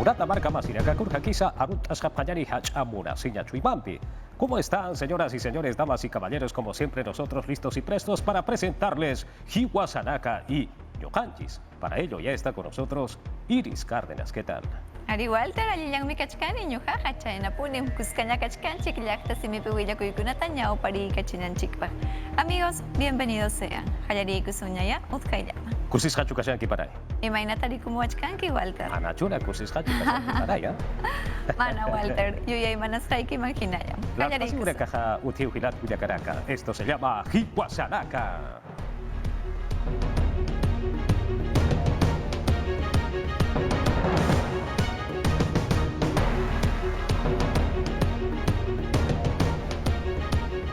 Murata marca más Kurjakisa Arut Ashapayari Hachamura Siña Chuibampi. ¿Cómo están, señoras y señores, damas y caballeros? Como siempre, nosotros listos y prestos para presentarles Hiwasanaka y Yohanchis. Para ello ya está con nosotros Iris Cárdenas. ¿Qué tal? Ari Walter, aliyang mi kachkani nyo ha kachay na punim kuskanya kachkan chiklak ta simipiwila kuykunatanya o pari kachinan chikpa. Amigos, bienvenidos sean. Hayari kusunyaya utkayama. Kusis Hachukashan Kiparay. Imay natali kumuachkan ki Walter. Anachuna Kusis Hachukashan Kiparay. Mana Walter, yuyay manasay ki manghinayam. La basura caja utiujilat Cuyacaraka. Esto se llama Hiwasanaka.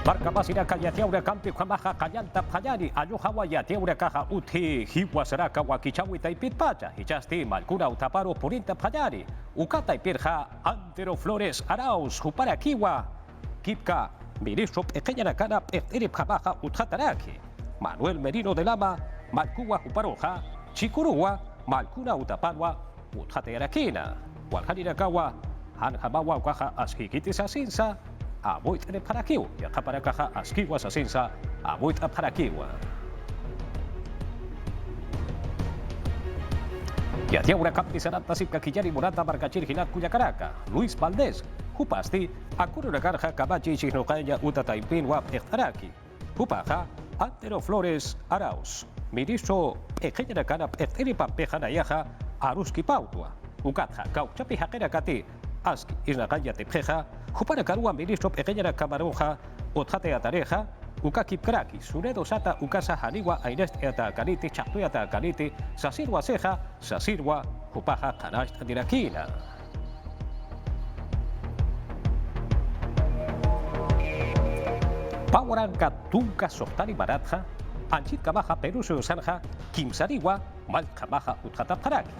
Marca masina kayatiaura kampi kwamaha kayanta payani ayohawa yatiaura kaha uti Hiwasanaka wakichawi taipitpacha hichasti malkura utaparo purinta payani ukata ipirja Antero Flores Arauz Huparakiwa Kipka ministro pequeña nakana peftiri pamaha uthataraki Manuel Merino de Lama Malkuwa Huparoja Chikurua Malkuna utapanwa uthaterakina Walhaninakawa Hanhamawa kaha ashikitisa sinsa Aboit de Parakiwa, ya Kaparakaha, Askiwa Sasinsa, Aboit a Parakiwa. Ya tiaura Campi Sanata Sipka Kijari Murata Marcachir Hinat Cuyacaraka, Luis Valdés, Hupasti, Akura Garja Kabachi Chinokaya Utataipinwa Pechtaraki, Hupaja, Antero Flores Arauz, ministro Pequeña Cana Pechteripa Pejanayaja, Aruski Pautua, Ukatja, Kauchapi Hakera Kati, Ask Isnakaya Tepeja, Huparakarua ministro pequeña Camaroja, Otate Atareja, Ukakip Kraki, Suredo Sata, Ukasa Haniwa, Ainest Eta Kaniti, Chatueta Kaniti, Sasirwa Seja, Sasirwa, Hupaja Kanash Dirakina. Pawaran Katunka Sohtani Baratja, Anchit Kamaja Peruso Sanja, Kimsariwa, Mal Kamaja Utkata Paraki.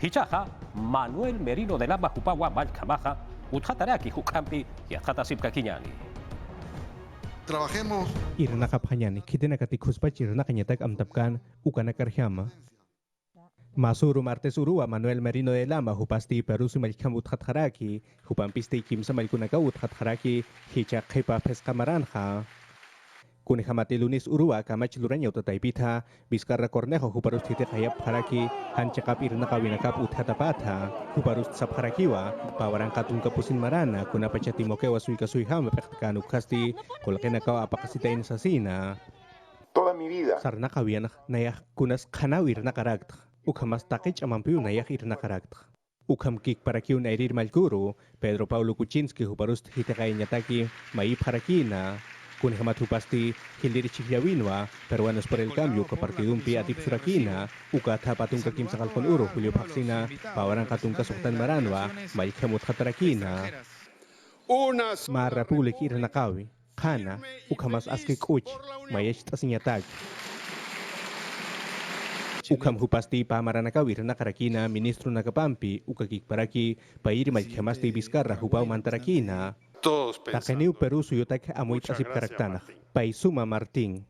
Hichaja, Manuel Merino de Lama Hupawa Mal Kamaja, Uthataraki Hukampi y Athatasipka Kiñani. Trabajemos. Irna Kapanyani, Kitena Katikuspa, Irna Kanyatak Amtapkan, Ukana Karjama. Masuru Martes Urua, Manuel Merino de Lama, Hupasti, Perusu Malkam Uthataraki, Hupampisti Kimsa Malkunaka Uthataraki, Hicha Kepa Pescamaranja. Kunihamati Lunis Urua, Kamach Lureño Tataipita, Vizcarra Cornejo, Huparus Titehayap Haraki, Hanchakap Irnakawinakap Uthatapata, Huparus Saparakiwa, Pawaran Katun Kapusin Marana, Kunapachatimokewa Suika Suiham, Pektan Ukasti, Kolkenaka Apakasitain Sasina. Toda mi vida. Sarnakawian, Nayah Kunas Kanawir Nakarakt, Ukamas Takich Amampiu Nayah Irnakarakt. Ukam Kik Parakiu Nairir Malkuru, Pedro Paulo Kuczynski, Huparus Hitekainataki, Maip Harakina. Kunihamat Hupasti, Hildir Chihyawinwa, Peruanos por el Cambio, Copartidumpi Atip Surakina, Uka Tapatunka Kim Sakalkon Uro, Julio Paxina, Pawaran Katunka Soktan Maranwa, Maikhamut Hatarakina, Ma Republic Iranakawi, Kana, Ukamas Askik Uch, Mayesh Tasinyatag. Ukam Hupasti Pamaranakawi Nakarakina, Ministro Nakapampi, Ukakik Paraki, Pairi Maikhamasti Vizcarra, Hupau Mantarakina. Takeniu Peru Suyutak Amuit Asip Karaktana, Paisuma Martin.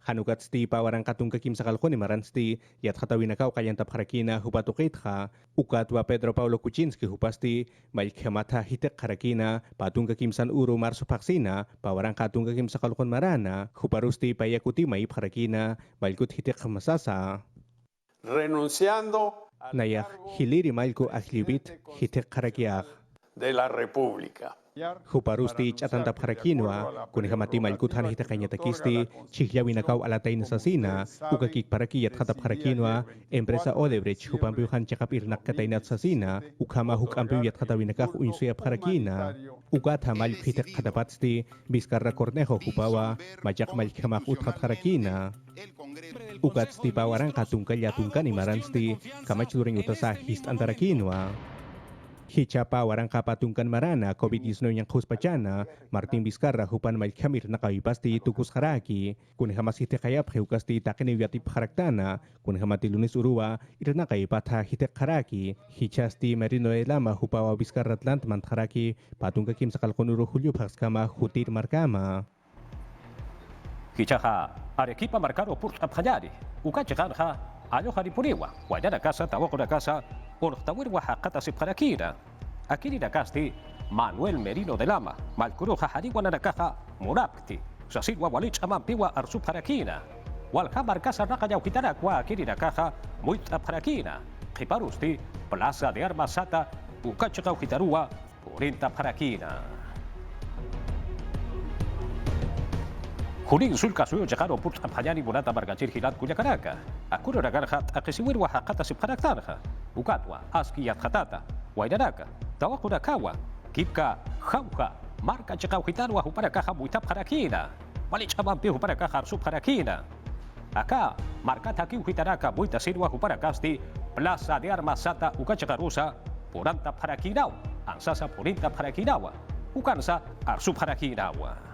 Hanukatsti Pawaran Katunka Kim Sakalkoni Maransti, Yathatawinakau Kayantap Harakina, Hupatukitha, Ukatwa Pedro Paulo Kuczynski Hupasti, Maikhamata Hitek Harakina, Patunka Kim San Uru Marso Paksina, Pawaran Katunka Kim Sakalkon Marana, Huparusti Payakuti Maip Harakina, Balkut Hitek Masasa. Renunciando Nayah Hiliri Malku Ahlibit Hitek Harakiah. De la República. Huparusti Chatanta Parakinwa, Kunihamati Malkutan Hitakanyatakisti, Chihyawinakaw Alatain Sasina, Ukakik Parakiyat Hatap Harakinwa, Empresa Odebrecht, Hupampiuhan Chakapir Nakatainat Sasina, Ukama Hukampiuyat Hatawinakak Unsuyap Harakina, Ukata Malkitak Hatapatsti, Vizcarra Cornejo Hupawa, Majak Malkamak Uthat Harakina. Ukatsti Pawaran Katunka Yatunkan Imaransti, Kamachluring Utasa Hist Antarakinwa. Hichapa Warang Kapatungkan Marana, COVID-19 yang Kuspachana, Martin Vizcarra, Hupan Malkamir Nakawipasti, Tukus Haraki, Kunhamasite Kayap, Hukasti, Takeniviatip Haraktana, Kunhamati Lunis Urua, Irnakaipata Hitek Haraki, Hichasti Merino Elama, Hupawa Vizcarra Atlantman Haraki, Patunga Kim Sakalkonuru Julio Paskama, Hutir Markama. Hichaha, Arequipa marcado por Tapjayari, Ukachanja, Ayo Haripuriwa, Guayana Casa, Taboko na Casa, ortawirwa hakata sipharakina. Akiri nakasti Manuel Merino de Lama, malkuru hahariwa nanakaha Murapti, Sasilwa Walich Amampiwa Arsupharakina. Walhamar Casa Nakaya Ukitarakwa, Akiri nakaha Muita Parakina. Kiparusti, Plaza de Armas Sata, Ukachaka Ukitarua, Purinta Parakina. Huling sulka suyo jekaro put apanyani bunata margacir hilat kuya karaka. Akuro ragarhat akisiwir wa hakata sipharaktarha. Ukatwa aski yat hatata. Waidaraka. Tawakura kawa. Kipka hauka. Marka jekau hitarwa huparakaha muita parakina. Walichamampi huparakaha arsuparakina. Aka marka taki hitaraka muita sirwa huparakasti. Plaza de Armas Sata ukachakarusa. Puranta parakinaw. Ansasa purinta parakinawa. Ukansa arsupharakinawa.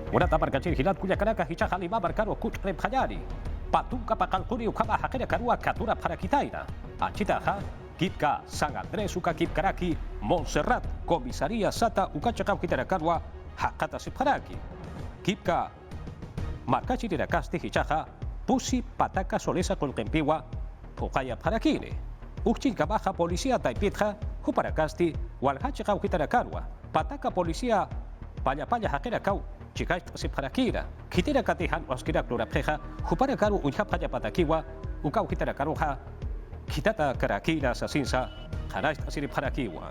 Munata margacir hilat kuya karaka hicha halima markaro kutre phayari. Patunka pakalkuri ukama hakere karua katura para kitaina. Achitaha Kipka San Andrés uka Kipkaraki Montserrat Komisaria Sata ukachakau kitarakarwa hakata sipharaki. Kipka markachi dirakasti hichaha pusi pataka solesa kolkempiwa pokaya parakine. Ukchin kabaja policía taipitha huparakasti walhachakau kitarakarwa pataka policía paya hakera kau Chikay sipharakira, kitira katihan waskira klorapjeja, hupara karu unjapaya patakiwa, ukau kitara karuja, kitata karakira sasinsa, harais siparakiwa.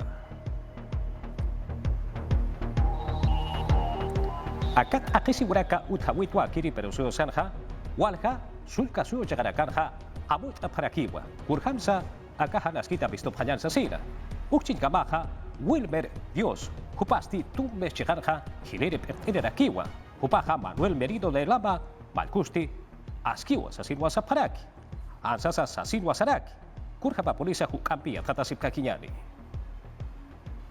Akat akisiwraka uthawitwa kiri perusuyo sanja, walha sulka suyo jagarakarja, amut aparakiwa, urhamsa akahanaskita visto payan sasina, ukchin kamaja, Wilmer Dios, Hupasti Tumbes Chigarja, Hilere Perterakiwa, Hupaja Manuel Merino de Lama, Malkusti, Askiwa Sasilwa Saparaki, Ansasa Sasilwa Saraki, Kurjapa Polisa Hukampi Tatasip Kakiñani.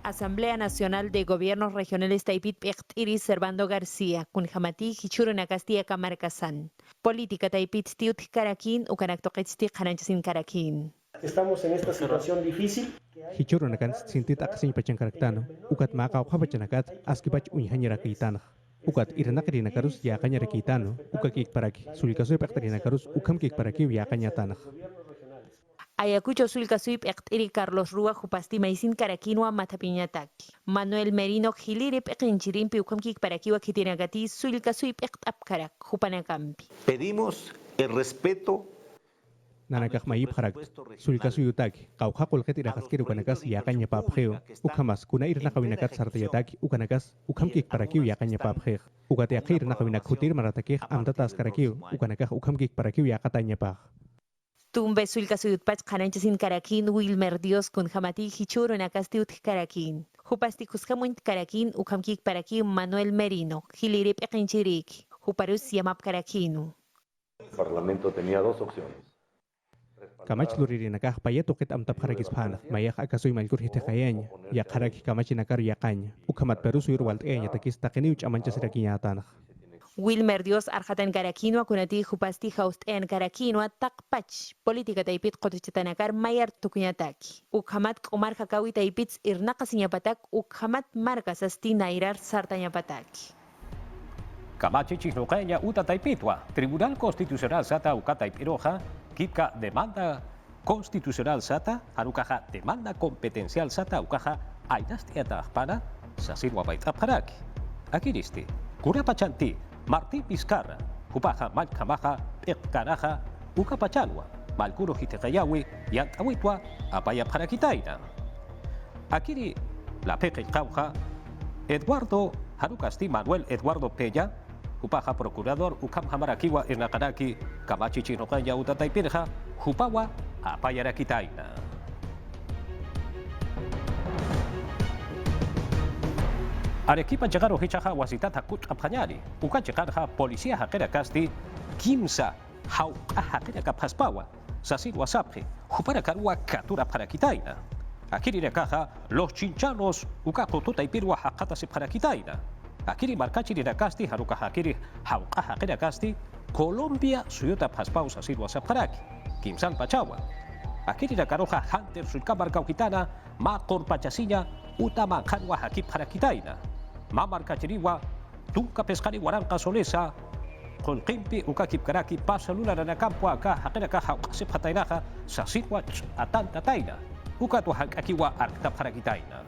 Asamblea Nacional de Gobiernos Regionales Taipit Iris Servando García, Kunjamati, Hichuruna Castilla Camarcasan. Política Taipit Tiut Karakin, Ukanaktoquetzti Kananchasin Karakin. Estamos en esta situación difícil. Hichuro nakan sintit aksin pachang karaktano, ukat maka ukhabachanakat askipach unyhanyara kitana. Ukat iranakari nakarus ya kanyara kitano, ukakik paraki, sulikasoy paktari nakarus ukamkik paraki ya kanyatana. Ayacucho sulkasuip ektiri Carlos Rúa Jupasti Maisin Karakinwa Matapiñataki. Manuel Merino Gilirip Ekinchirimpi ukamkik parakiwa kitinagati sulkasuip ektapkarak Jupanakampi. Pedimos el respeto Nanakak mayip harak, sulkasu yutaki, kauhakol ketira kaskiru kanakas yakanya papjeo, ukamas kuna ir nakawinakat sartayataki, ukanakas, ukamkik parakiw yakanya papjeo, ukatiakir nakawinak hutir maratakih amtatas karakiw, ukanakah ukamkik parakiw yakatanya pah. Tumbe sulkasuyut pach kananchasin Karakin Wilmer Dios kunjamati hichuro nakastiut Karakin. Jupasti kuskamuint Karakin ukamkik parakiw Manuel Merino, Gilirip Ekinchirik, Juparus Yamap Karakinu. El Parlamento tenía dos opciones. Kamach luriri nakah payeto ket amtap harakis pana, mayak akasoy malkur hitekayanya, yak haraki kamach nakar yakanya, ukamat perusuyur waltenya takis takeniuch amanchas rakinyatana. Wilmer Dios arjatan Karakino kunati Jupasti Haust en Karakino takpach política taipit kotichatanakar mayar tukunyataki. Ukhamat Omar Hakawi taipits irnakasinyapatak ukhamat marcas asti nairar sartanyapataki. Kamachi Chisnoqueña Uta Taipitwa, Tribunal Constitucional Sata Ukata Ipiroja, Kipka demanda constitucional Sata, Arukaja demanda competencial Sata Ukaja, Ainastia Pana, Sasirwa Baita Paraki. Akiristi, Kurapachanti, Martín Vizcarra, Jupaja Malkamaja, Ekaraja, Ukapachanwa, Malkuro Hitekayawi, Yantawitwa, Apaya Parakitaina. Akiri, la Peque Cauja, Eduardo Harukasti Manuel Eduardo Pella, Jupaja Procurador, Ukam Hamarakiwa Ernakaraki, Kamachi Chinokanya Utataipirja, Jupawa, Apayarakitaina. Arequipa llegaron Hichaja Wasitata Kut Apanyari, Uka llegarja Policía Hakera Casti, Kimsa, Hauka Hakera Kapaspawa, Sasir Wasapje, Jupara Karua Katura Parakitaina. Akiri Rekaja, los chinchanos, Uka Kotuta y Pirua Hakata Parakitaina. Akiri Markachi Rakasti, Haruka Hakiri, Hauka Hakera Casti, Colombia, Suyota Paspau Sasir Wasaparaki, Kimsan Pachawa. Akiri Rakaroja Hunter Sulkamar Kaukitana, Ma Corpachasiña, Utama Kanwa Hakip Parakitaina. Mamar Kachiriwa, Tunka Pescari Waranca Solesa, qolqimpi ukakip karaki pasalula na kampo aka hakina ka haqsip hatainaha sa sitwa atan tataina ukatu hakakiwa arkta parakitaina.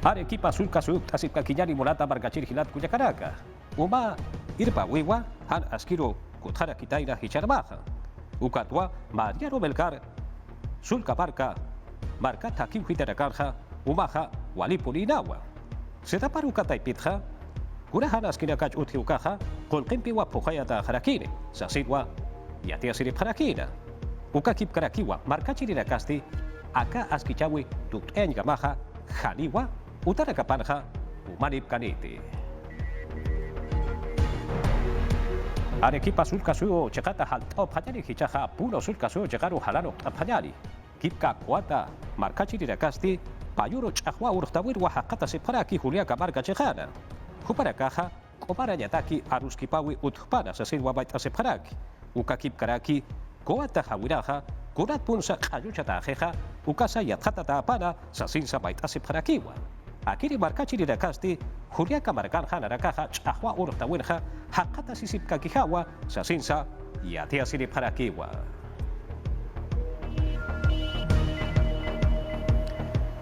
Arequipa sulka suyuk tasip kakiyani molata margachir hilat kuyakaraka. Uma irpa wiwa han askiro kuthara kitaina hicharmaha. Ukatwa Maria Romelkar sulka marka takiw hitarakarha umaha walipulinawa. Setaparu kataipitha kurahan askinakach uthiukaha qolqimpi wa pukhayata harakine sa sitwa yatia sirip harakina. Ukakip karakiwa markachirina kasti aka askichawi tut'en gamaha haniwa utara kapanha umanip kaniti. Arequipa sulka suyo chekata haltao panyari hichaha puno sulka suyo chegaru halano panyari. Kipka kuata markachirina kasti payuro chahwa urtawir wa hakata separaki Juliaca marka chejana. Kupara kaha komara nyataki aruskipawi utpana sa silwa baita separaki. Ukakip karaki kuata hawiraha kurat pun sa kayuchata jeja ukasa yathata taapana sa sinsa baita separakiwa. Akiri markachirina kasti Juliaca markanha narakaha chahwa urtawirha hakata sisip kakihawa sa sinsa yatia siriparakiwa.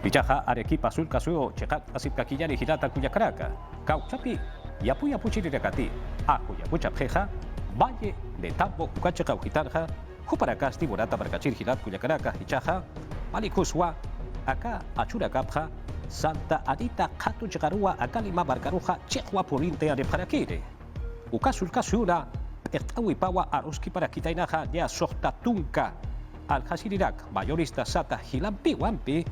Pichaha Arequipa sulka suyo chekat asip kakiyani hilata kuyakaraka. Kauchapi yapu chirirakati. Ajo yapu chapjeja valle de tambo ukacha kaujitarja. Juparakasti morata markachir hilat kuyakaraka hichaja. Malikuswa aka achura kapja. Santa Anita katu chegarua akalima barcaruja chehua polinte de parakire. Ukasulka sura ertawi pawa aruski para kitainaja ya sohta tunka. Al hasirirak mayorista sata hilampi wampi.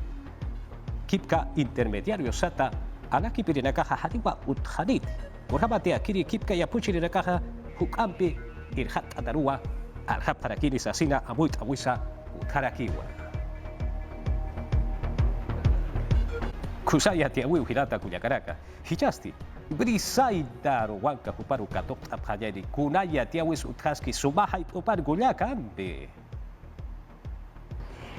Kipka intermediario sata alaki pirinakaha hadiwa uthanit. Urhabate akiri kipka yapuchirinakaha hukampi irhat adarua alhap parakiri sasina amuit awisa utharakiwa. Kusaya tiawi uhirata kuyakaraka. Hichasti brisaida rowanka huparu katok apjayari kunaya tiawis uthaski sumaha upar gulaka ambe.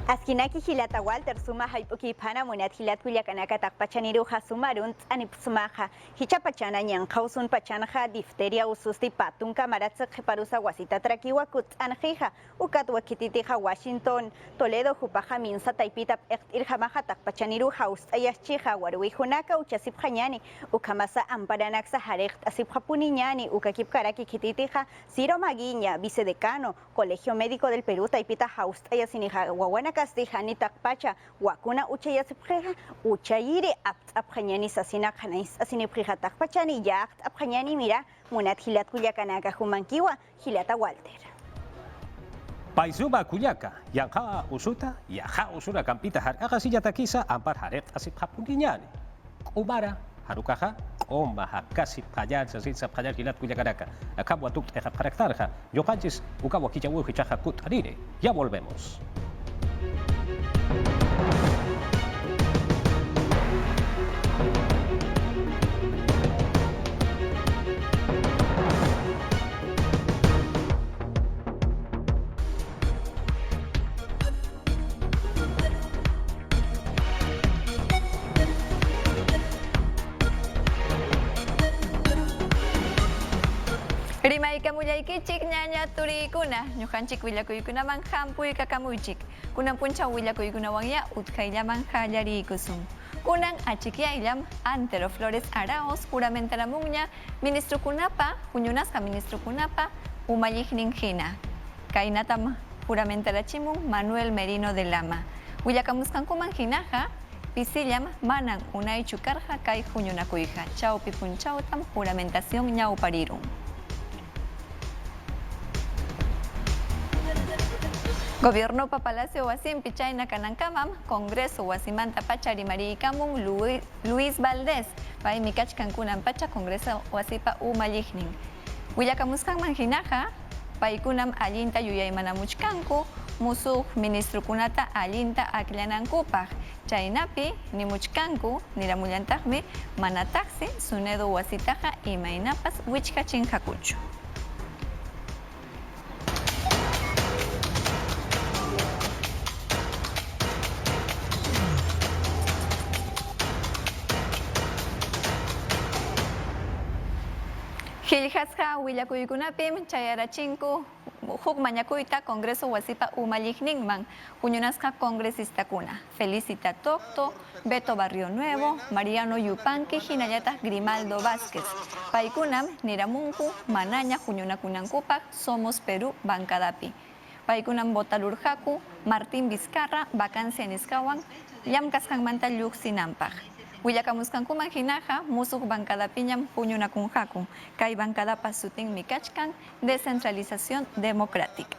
Askinaki hilata Walter suma haipuki pana munat hilat kuliakanaka takpachaniru hasumarunt anip sumaha hichapachana nyankausun pachanaja difteria ususti patunka maratsa jeparusa wasita trakiwa kut anjija ukat wakititija Washington Toledo jupaja minsa taipita irjamaja takpachaniru haus ayachija warui junaka uchasip janyani ukamasa amparanaksa jarekt asip japuniñani ukakip karaki kititija Ciro Maguiña vicedecano Colegio Médico del Perú taipita haus ayasinija wawana Castijani takpacha wakuna uchaya sepjeja uchayiri apjanyani sasina kanais asini prija takpachani yacht apjanyani mira munat hilat kuyakanaka humankiwa hilata Walter. Paisuma kuyaka yangha usuta yaha usura kampita haraka silla takisa ampar haret asip hapuniñani. Umara harukaha oma hakasi payar sasin payar hilat kuyakanaka. Acabo tuk eja paraktarja. Yo panchis ukabo kichawu hichaja kut harire. Ya volvemos. Rimaika muyaykichik ñaña turikuna ñuqanchik willakuykunaman hampuy kakamuychik kunan puncha willakuykunawanya utkayllaman qallarikusun kunan achikyaylam Antero Flores Araos juramentaramunña ministrukunapa puñunasqa ministrukunapa umalliqnin hina kaynatam juramentarachimun Manuel Merino de Lama willakamusqankuman hinaqa pisillam manan unaychu karqa kay huñunakuyqa chawpi punchawtam juramentación ñawparirun. Gobierno pa Palacio Wasimpi Chayna Kanankamam, Congreso Wasimanta Pachari Marikamun Luis Valdés, Pai Mikach Cancunan Pacha, Congreso Wasipa Umalliqnin. Willakamuskan manjinaja, Paikunam Allinta Yuyaymanamuchkanku, Musuk Ministro Kunata Allinta Aklanankupaj, Chaynapi, Nimuchkanku, Niramullantajmi, Manataxi, Sunedo Wasitaja y Mainapas, Wichkachin Hakuchu. Hiljasqa willakuykunapim chayarachinku huk mañakuyta Congreso wasipa umalliqninman puñunasqa congresistakuna Felicita Tocto, Beto Barrio Nuevo, Mariano Yupanqui hinallataq Grimaldo Vázquez. Paykunam niramunku manaña puñunakunankupaq Somos Perú bancadapi. Paykunam votalurqaku Martín Vizcarra vacancia nisqawan llamkasqanmanta lluqsinanpaq. Willakamusqankuman hinaqa musuq bancadapiñam puñunakunqaku. Kay bancadapa sutinmi kachkan descentralización democrática.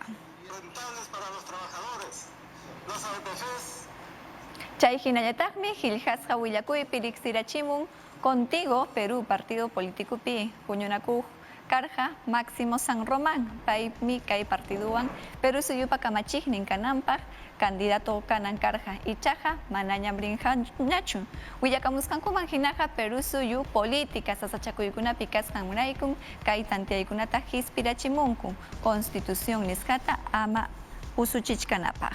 Chay hinallataqmi Hiljasqa willakuypi riqsirachimun Contigo Perú partido políticopi puñunakuq karqa Máximo San Román. Paymi kay partiduwan Perú suyupa kamachiqnin kananpaq candidato kanan karqa ichaqa manañam rinqañachu. Willakamusqankuman hinaqa Perú suyu política sasachakuykunapi kasqanraykun kay tantiaykunata hispirachimunku constitución nisqata ama usuchichkanapaq.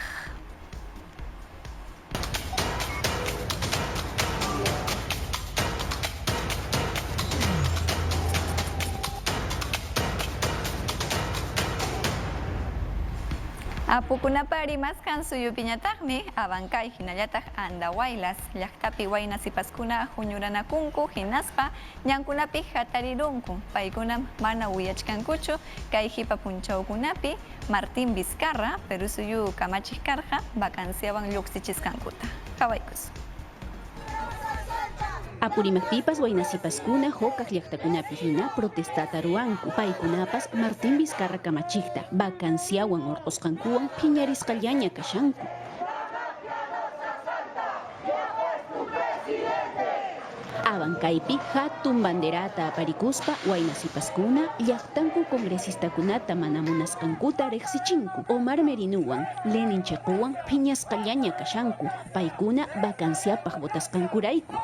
Apukunapa rimasqan suyupiñataqmi Abancay hinallataq Andahuaylas llaqtapi wayna sipaskuna huñuranakunku hinaspa ñankunapi hatarirunku. Paykunam mana uyachkankuchu kay hipa punchawkunapi Martín Vizcarra Perú suyu kamachiq karqa vacanciawan lluqsichisqankuta. Qhawaykus. Apurimaqpipas waynasipaskuna hukaq llaqtakunapi hina protestata ruanku. Paykunapas Martín Vizcarra kamachiqta vacanciawan urqusqankuwan phiñarisqallaña kashanku. Abancaypi hatun banderata aparikuspa waynasipaskuna llaqtanku congresistakunata mana munasqankuta riqsichinku. Omar Merinuwan Lenin Chequwan phiñasqallaña kashanku. Paykuna vacanciapaq votasqankurayku.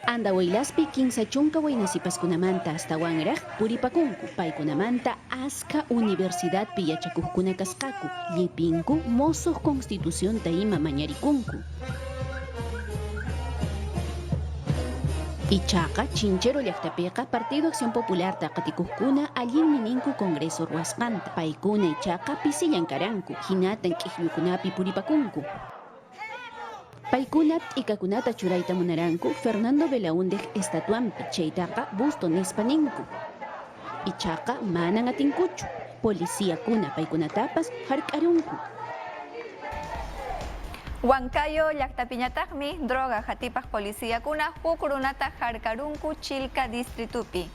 Andahuaylaspi kinsa chunka waynasipaskunamanta astawanraq puripakunku. Paykunamanta aska universidadpi yachakuqkuna kasqaku. Llipinku mosuq constitucionta ima mañarikunku. Ichaqa Chinchero llaqtapiqa Partido Acción Popularta qatikuqkuna allinmi ninku Congreso ruwasqanta. Paykuna ichaqa pisillankaranku. Hinatan q'illukunapi puripakunku. Paykuna t'ikakunata churayta munaranku Fernando Belaúndez estatuampi chaytaqa busto nispa ninku. Ichaqa manan atinkuchu. Policíakuna paykunatapas hark'arunku. Huancayo llaqtapiñataqmi droga hatipaq policíakuna huk runata harkarunku Chilca distritupi.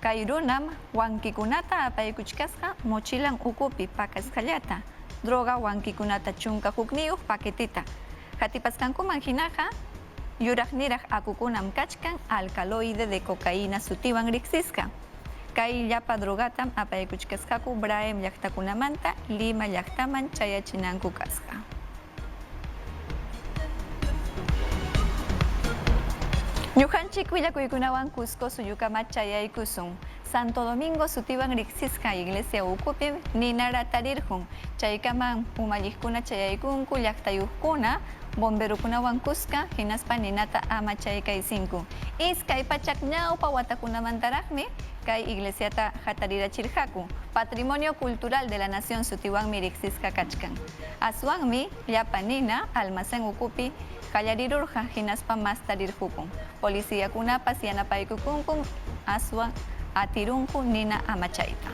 Kay runam huankikunata apaykuchkasqa mochilan ukupi pakasqallata. Droga huankikunata chunka hukniyuq paketita. Hatipasqankuman hinaqa yuraqniraq akukunam kachkan alcaloide de cocaína sutiwan riqsisqa. Kay llapa drogatam apaykuchkasqaku Braem llaqtakunamanta Lima llaqtaman chayachinanku kasqa. Ñuqanchik willakuykunawan Cusco suyukamat chayaykusun. Santo Domingo sutiwan riqsisqa iglesia ukupim ninara tarirqun. Chaykaman umalliqkuna chayaykunku llaqtayuqkuna bomberukunawan kusqa hinaspa ninata ama chaykaycinku. Iskay pachak ñawpa watakunamantaraqmi kay iglesiata hatarirachirqaku. Patrimonio cultural de la nación sutiwanmi riqsisqa kachkan. Aswanmi llapa nina almacén ukupi qallarirurqa hinaspa mas tarirqukun. Policíakunapas yanapaykukunkun aswan atirunku nina amachayta.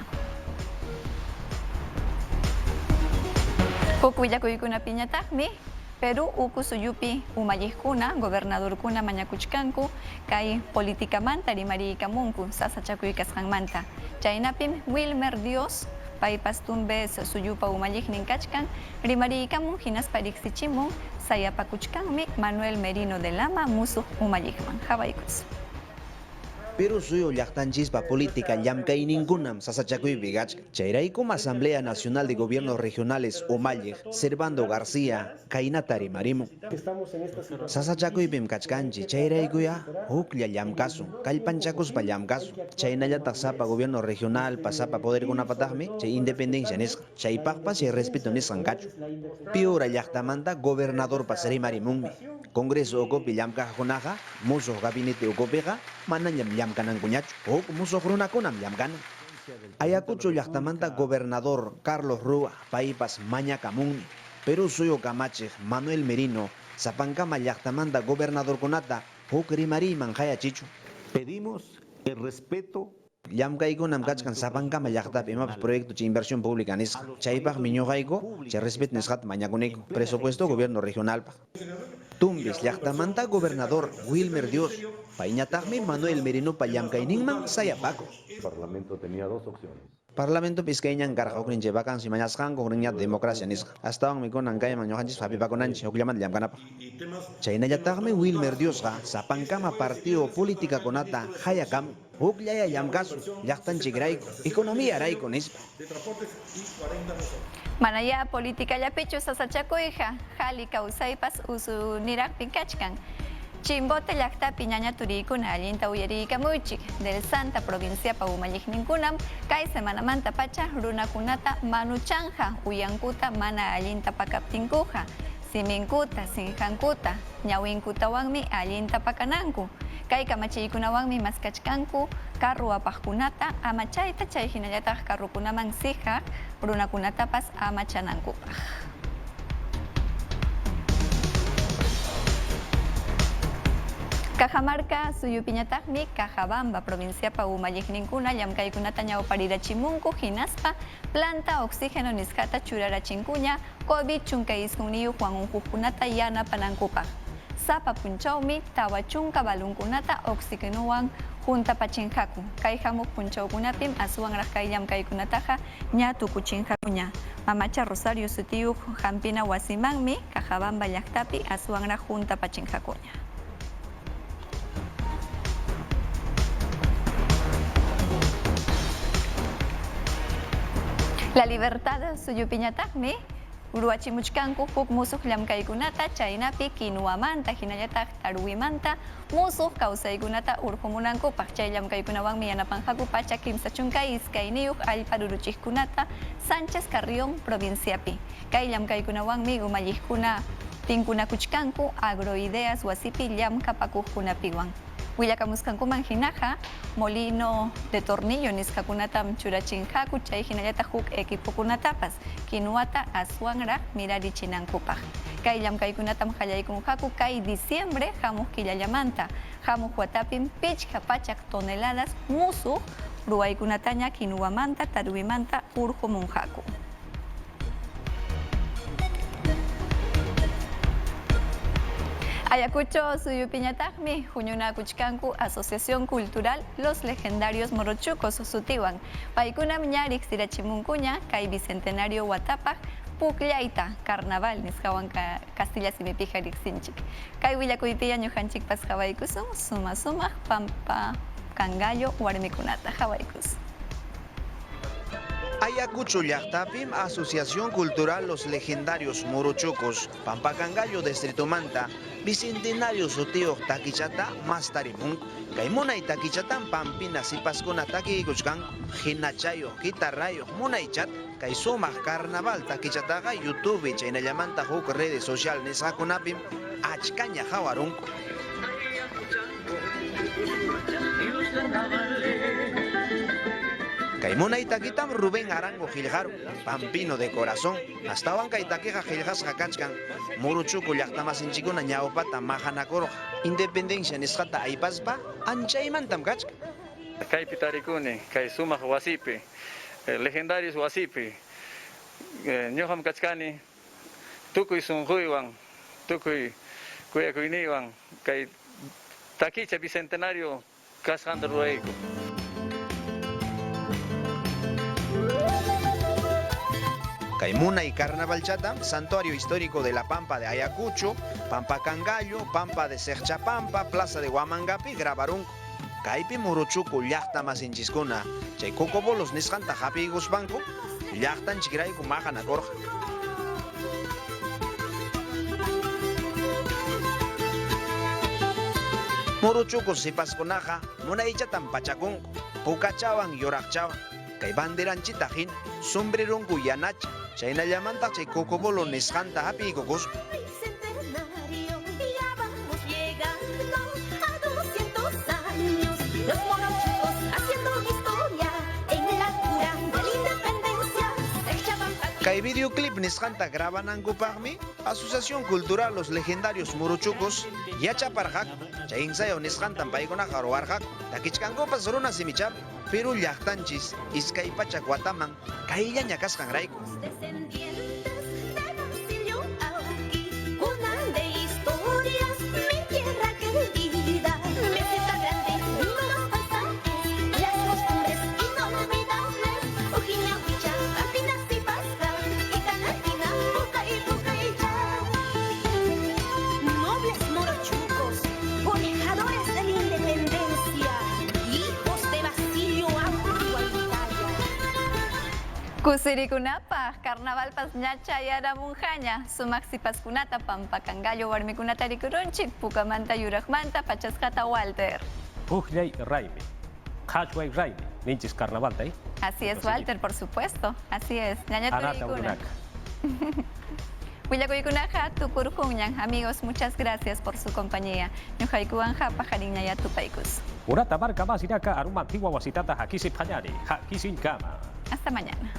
Huk willakuykunapiñataqmi Perú uku suyupi umalliqkuna gobernadorkuna mañakuchkanku kay politikamanta rimariykamunku sasachakuy kasqanmanta. Chaynapim Wilmer Dios paypas tumbes suyupa umalliqnin kachkan rimariykamun hinaspa riqsichimun sayapakuchkanmi Manuel Merino de Lama musuq umalliqman. Qhawaykus. pero suyo llaqtanchispa política llamkayninkunam sasachakuypi kachka. Chayraykum Asamblea Nacional de Gobiernos Regionales Omalliq, Servando García, kaynata rimarimun. Sasachakuypim kachkanchi, chayraykuya huklla llamkasun, kallpanchakuspa llamkasun. Chaynallataq sapa Gobierno Regional, pasapa poderkunapataqmi, chay independencia nisqa. Chaypaqpas chay respeto nisqan kachu. Piura llaqtamanta gobernadorpas rimarimunmi. Congreso ucupi llamkaqkunaqa, musuq gabinete ucupiqa, manallam llamkanankuñachu, huk musuq runakunam llamkanan. Ayacucho llaqtamanta gobernador Carlos Rúa paypas mañakamunmi. Perú suyo kamachiq Manuel Merino sapankama llaqtamanta gobernadorkunata huk rimariman hayachichu. Pedimos el respeto. Llamkaykunam kachkan sapankama llaqtapi imapas proyecto de inversión pública nisqa. Chaypaq miñuqayku chay respeto nisqata mañakuniku. Presupuesto gobierno regionalpaq. Tumbis llaqtamanta gobernador Wilmer Dios. Payñataqmi Manuel Merinopa llamkayninman sayapaku. El Parlamento tenía dos opciones. Parlamento pisqueñan karqawkninche vacansi mañasqanku riñat democracia nisqa. Astawan mikunan kayman ñuqanchis hapipakunanchis hukllamanta llamkanapaq. Chaynallataqmi Wilmer Diosqa sapankama partido políticakunata hayakam hukllaya llamkasun llaqtanchikrayku economiarayku nispa. Manaya política yapichu sasachakuyqa hali kawsaypas usuniraqpi kachkan. Chimbote llaqtapi ñaña turiykuna allinta uyariykamunchik del Santa Provinciapa umalliqninkunam kay semanamanta pacha runakunata manuchanja uyankuta mana allinta pakaptinkuqa siminkuta sinjankuta ñawinkutawan allinta pakananku kay kamachiykunawanmi maskachkanku carro apaqkunata amachayta chay hinallataq carrukunaman sijaq runakunatapas amachanankupaq. Cajamarca suyupiñataqmi Cajabamba provinciapa umalliqninkuna llamkaykunata ñawparirachimunku hinaspa planta oxígeno nisqata churarachinkuña COVID chunka isqunniyuq wanunqukkunata yanapanankupaq. Sapa punchawmi tawa chunka balunkunata oxígenowan juntapachinqaku. Kay hamuq punchawkunapim aswanraq kay llamkaykunataqa ña tukuchinqakuña. Mamacha Rosario sutiyuq hampina wasimanmi Cajabamba llaqtapi aswanraq juntapachinqakuña. La Libertad suyupiñataqmi uruwachimuchkanku huk musuq llamkaykunata chaynapi kinuwamanta hinallataq taruwimanta musuq kawsaykunata urqumunankupaq chay llamkaykunawanmi yanapanqaku pacha kimsa chunkay iskayniyuq allpa ruruchiqkunata Sánchez Carrión provinciapi. Kay llamkaykunawanmi umalliqkuna tinkunakuchkanku agroideas wasipi llamkapakuqkunapiwan. Willakamuskankuman hinaqa molino de tornillo nisqakunatam churachinqaku chay hinallataq huk equipokunatapas kinuwata aswanraq mirarichinankupak. Kay llamkaykunatam qallaykunqaku kay diciembre hamuq killallamanta. Hamuq watapim pichqa pachak toneladas musuq ruwaykunataña kinuwamanta taruwimanta urqumunqaku. Ayacucho suyupiñataqmi huñunakuchkanku Asociación Cultural Los Legendarios Morochucos sutiwan. Paykunam ña riqsirachimunkuña kay bicentenario watapaq pukllayta carnaval nisqawan Castilla simipiqa riqsinchik. Kay willakuypiqa ñuqanchikpas hawaykusun sumaq Pampa Cangallo warmikunata hawaykus. Ayacucho llaqtapim Asociación Cultural Los Legendarios Morochucos Pampa Cangallo Distrito Manta Bicentenario sutiyuq takichata mastarimun. Kay munay takichatan Pampina sipaskuna takikuchkanku hinachayuq guitarrayuq munaychat kay sumaq carnaval takichataqa YouTube chaynallamanta huk redes social nisqakunapim achkaña hawarunku. Kay munay takitam Rubén Arango Giljaru, Pampino de corazón. Astawan kay takiqa Gilhasqa kachkan, Morochuco llaqtamasinchikuna ñawpata mahanakoroq. Independencia nisqata aypaspa, anchaymantam kachkan. Kay pitarikuni, kay sumaq wasipi, legendarios wasipi, ñuqam kachkani, tukuy sunquywan, tukuy kuyakuyniwan, kay takicha bicentenario kasqanta rurayku. Caimuna y Carnaval Chatam, Santuario Histórico de la Pampa de Ayacucho, Pampa Cangallo, Pampa de Serchapampa, Plaza de Huamangapi, Grabarunco. kaypi muruchuku llaqta masinchiskuna chay cocobolos nisqanta hapiykuspanku llaqtanchikrayku maqanakurqa. Muruchuku sipaskunaqa munaychatan pachakunku pukachawan yuraqchawan kay banderanchita hina sombrerunku yanacha chaynallamanta chay cocobolo nisqanta hapiykukuspa. Kay videoclip nisqanta grabanankupaqmi Asociación Cultural Los Legendarios Muruchucos yachaparqaq chay ensayo nisqantan paykunaqa ruwarqaq takichkankupas runa simichap Perú llaqtanchis iskay pachak wataman kayllaña kasqanrayku. Kusirikunapaq carnavalpas ñacha yaramunqaña sumaq sipaskunata pampakangallo warmikunata rikurunchik pukamanta yuraqmanta pachasqata Walter. Pukllay raymi, qhachway raymi, ninchis carnavalta, ¿eh? Así es, Walter, por supuesto. Así es. Ñañaturikuna. Willakuykunaqa tukurqunñan. Amigos, muchas gracias por su compañía. Ñuqaykuwanqa pajarinñaya tupaykus. Urata marca más iraka aruma antigua wasitata hakisi phañari, hakisin kama. Hasta mañana.